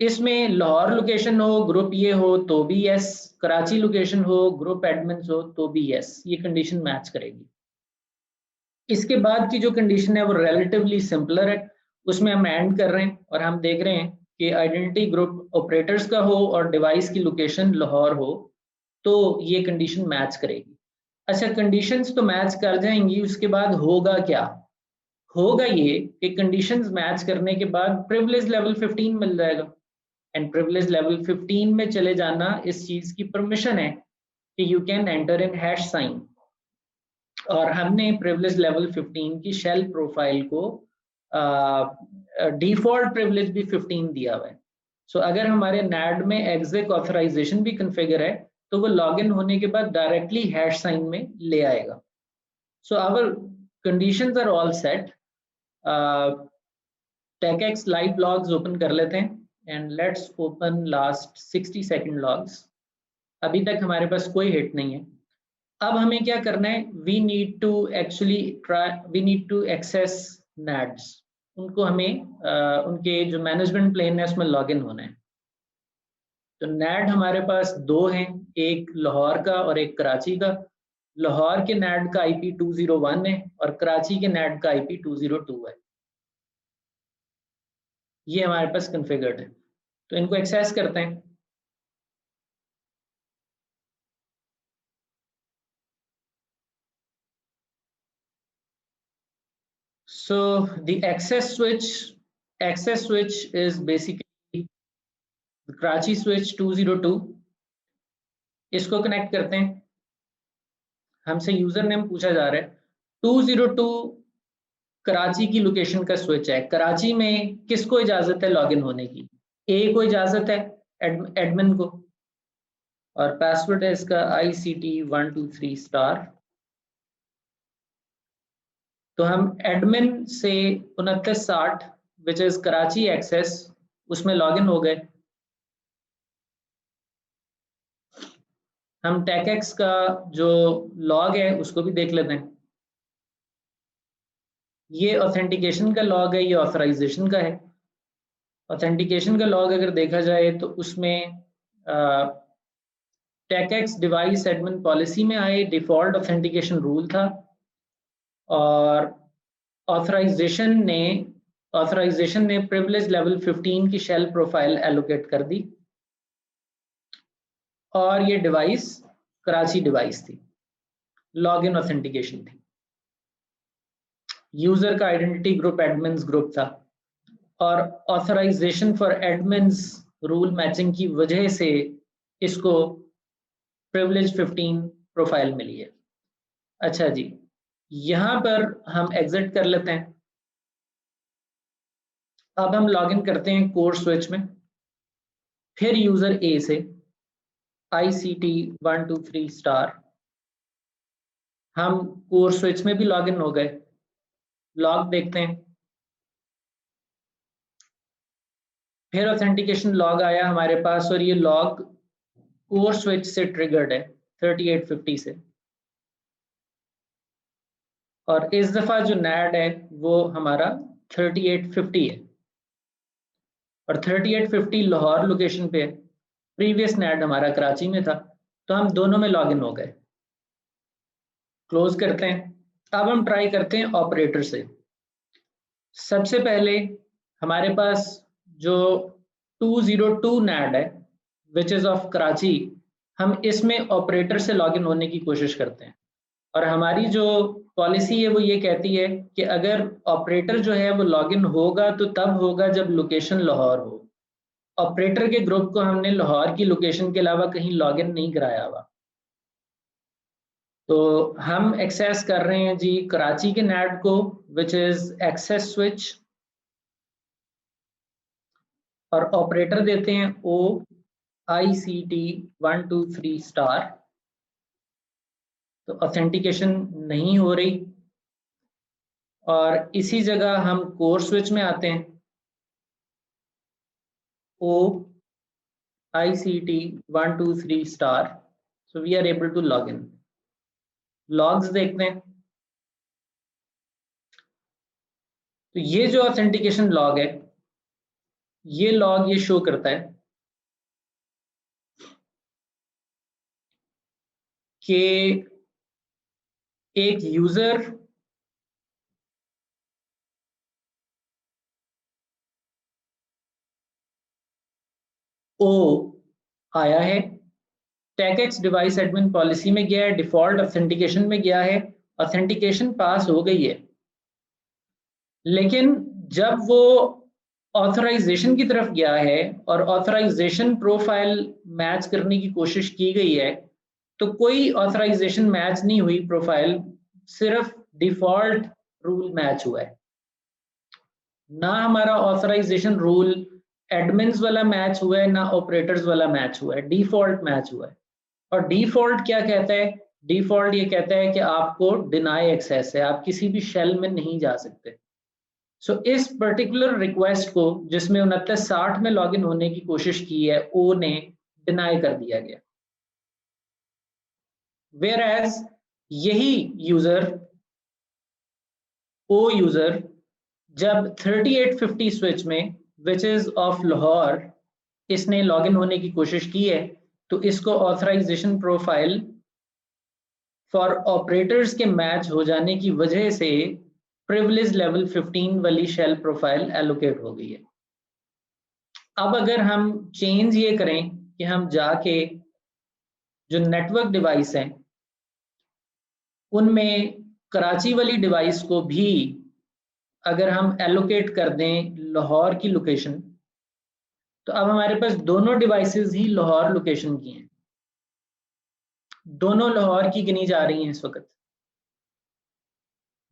इसमें लाहौर लोकेशन हो, ग्रुप ये हो तो भी यस, कराची लोकेशन हो, ग्रुप एडमिन्स हो तो भी यस, ये कंडीशन मैच करेगी। इसके बाद की जो कंडीशन है वो रिलेटिवली सिंपलर है, उसमें हम एंड कर रहे हैं और हम देख रहे हैं कि आइडेंटिटी ग्रुप ऑपरेटर्स का हो और डिवाइस की लोकेशन लाहौर हो तो ये कंडीशन मैच करेगी। अच्छा, कंडीशंस तो मैच कर जाएंगी, उसके बाद होगा क्या? होगा ये कि कंडीशंस मैच करने के बाद प्रिविलेज लेवल 15 मिल जाएगा। एंड प्रिविलेज लेवल 15 में चले जाना इस चीज की परमिशन है कि you can enter in hash sign, और हमने प्रिविलेज लेवल 15 की शेल प्रोफाइल को डिफॉल्ट प्रिविलेज भी 15 दिया हुआ है। सो अगर हमारे नैड में एग्जिक ऑथराइजेशन भी कॉन्फ़िगर है तो वो लॉगिन होने के बाद डायरेक्टली हैश साइन में ले आएगा। So our conditions are all set. TACACS live logs open कर लेते हैं and let's open last 60 second logs. अभी तक हमारे पास कोई हिट नहीं है। अब हमें क्या करना है, वी नीड टू एक्सेस नैड्स। उनको हमें उनके जो मैनेजमेंट प्लेन है उसमें लॉगिन होना है। तो नैड हमारे पास दो हैं, एक लाहौर का और एक कराची का। लाहौर के नैड का IP 201 है और कराची के नैड का IP 202 है। ये हमारे पास कॉन्फ़िगर्ड है, तो इनको एक्सेस करते हैं। So the access switch is basically the Karachi switch 202। इसको कनेक्ट करते हैं। हमसे यूजर नेम पूछा जा रहा है। 202 कराची की लोकेशन का स्विच है। कराची में किसको इजाजत है लॉगिन होने की? ए को इजाजत है, एडमिन को, और पासवर्ड है इसका ICT123*। तो हम एडमिन से 2960 विच इज कराची एक्सेस उसमें लॉगिन हो गए। हम TACACS का जो लॉग है उसको भी देख लेते हैं। ये ऑथेंटिकेशन का लॉग है, ये ऑथराइजेशन का है। ऑथेंटिकेशन का लॉग अगर देखा जाए तो उसमें TACACS डिवाइस एडमिन पॉलिसी में आए डिफॉल्ट ऑथेंटिकेशन रूल था, और ऑथराइजेशन ने प्रिविलेज लेवल 15 की शेल प्रोफाइल एलोकेट कर दी, और ये डिवाइस कराची डिवाइस थी, लॉगिन ऑथेंटिकेशन थी। यूजर का आइडेंटिटी ग्रुप एडमिन्स ग्रुप था, और authorization for admins rule matching की वजह से इसको प्रिविलेज 15 प्रोफाइल मिली है। अच्छा जी, यहां पर हम एग्जिट कर लेते हैं। अब हम लॉगिन करते हैं कोर स्विच में, फिर यूजर ए से ICT123*। हम कोर स्विच में भी लॉगिन हो गए। लॉग देखते हैं, फिर ऑथेंटिकेशन लॉग आया हमारे पास, और ये लॉग कोर स्विच से ट्रिगर्ड है 3850 से, और इस दफा जो नैड है वो हमारा 3850 है, और 3850 लाहौर लोकेशन पे है। प्रीवियस नैड हमारा कराची में था, तो हम दोनों में लॉगिन हो गए। क्लोज करते हैं। अब हम ट्राई करते हैं ऑपरेटर से। सबसे पहले हमारे पास जो 202 नैड है विच इज ऑफ कराची, हम इसमें ऑपरेटर से लॉगिन होने की कोशिश करते हैं, और हमारी जो पॉलिसी है वो ये कहती है कि अगर ऑपरेटर जो है वो लॉगिन होगा तो तब होगा जब लोकेशन लाहौर हो। ऑपरेटर के ग्रुप को हमने लाहौर की लोकेशन के अलावा कहीं लॉगिन नहीं कराया हुआ, तो हम एक्सेस कर रहे हैं जी कराची के नैड को विच इज एक्सेस स्विच, और ऑपरेटर देते हैं ICT123*। तो ऑथेंटिकेशन नहीं हो रही, और इसी जगह हम कोर स्विच में आते हैं, ICT123*। So we are able to log in. Logs देखते हैं, तो ये जो ऑथेंटिकेशन लॉग है ये लॉग ये शो करता है कि एक यूजर ओ आया है, टैकेक्स डिवाइस एडमिन पॉलिसी में गया है, डिफॉल्ट ऑथेंटिकेशन में गया है, ऑथेंटिकेशन पास हो गई है, लेकिन जब वो ऑथराइजेशन की तरफ गया है और ऑथराइजेशन प्रोफाइल मैच करने की कोशिश की गई है, तो कोई ऑथराइजेशन मैच नहीं हुई प्रोफाइल, सिर्फ डिफॉल्ट रूल मैच हुआ है। ना हमारा ऑथराइजेशन रूल एडमिन्स वाला मैच हुआ है, ना ऑपरेटर्स वाला मैच हुआ है, डिफॉल्ट मैच हुआ है। और डिफॉल्ट क्या कहता है? डिफॉल्ट ये कहता है कि आपको डिनाई एक्सेस है, आप किसी भी शेल में नहीं जा सकते। सो इस पर्टिकुलर रिक्वेस्ट को जिसमें 2960 में लॉगिन होने की कोशिश की है, ओ ने डिनाई कर दिया गया। वेयर एज यही यूजर ओ यूजर जब 3850 स्विच में विच इज ऑफ लाहौर इसने लॉगिन होने की कोशिश की है, तो इसको ऑथराइजेशन प्रोफाइल फॉर ऑपरेटर्स के मैच हो जाने की वजह से प्रिविलेज लेवल 15 वाली शेल प्रोफाइल एलोकेट हो गई है। अब अगर हम चेंज ये करें कि हम जाके जो नेटवर्क डिवाइस हैं उनमें कराची वाली डिवाइस को भी अगर हम एलोकेट कर दें लाहौर की लोकेशन, तो अब हमारे पास दोनों डिवाइसेस ही लाहौर लोकेशन की हैं, दोनों लाहौर की गिनी जा रही हैं इस वक्त,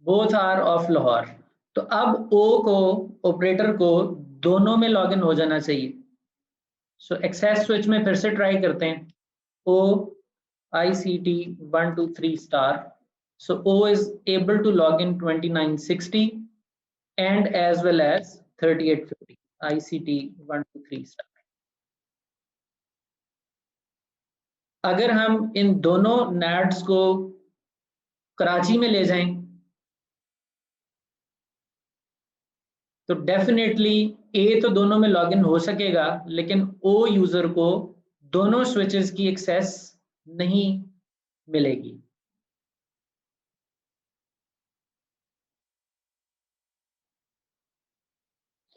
बोथ आर ऑफ लाहौर। तो अब ओ को, ऑपरेटर को दोनों में लॉगिन हो जाना चाहिए। सो एक्सेस स्विच में फिर से ट्राई करते हैं, ओ ICT 123 star. So O is able to log in 2960 and as well as 3850 ICT 123 star। अगर हम इन दोनों NATs को कराची में ले जाएं तो डेफिनेटली ए तो दोनों में लॉगिन हो सकेगा, लेकिन ओ यूजर को दोनों स्विचेस की एक्सेस नहीं मिलेगी।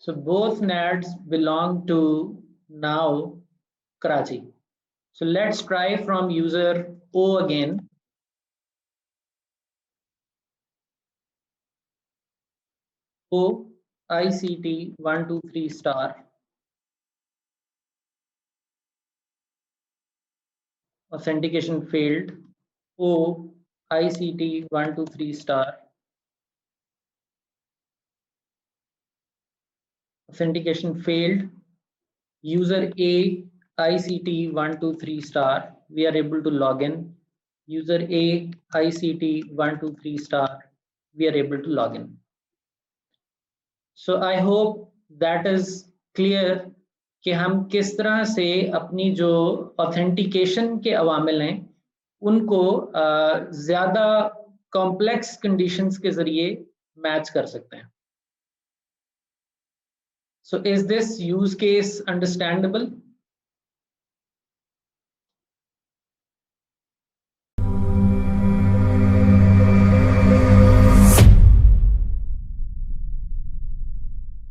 So both NATs belong to now Karachi. So let's try from user O again. O ICT 123 star. Authentication failed. O ICT 123 star. Authentication failed. User A ICT 123 star. We are able to log in. User A ICT 123 star. We are able to log in. So I hope that is clear कि हम किस तरह से अपनी जो authentication के अवामिल हैं उनको ज़्यादा कॉम्प्लेक्स कंडीशंस के ज़रिए मैच कर सकते हैं। So is this use case understandable?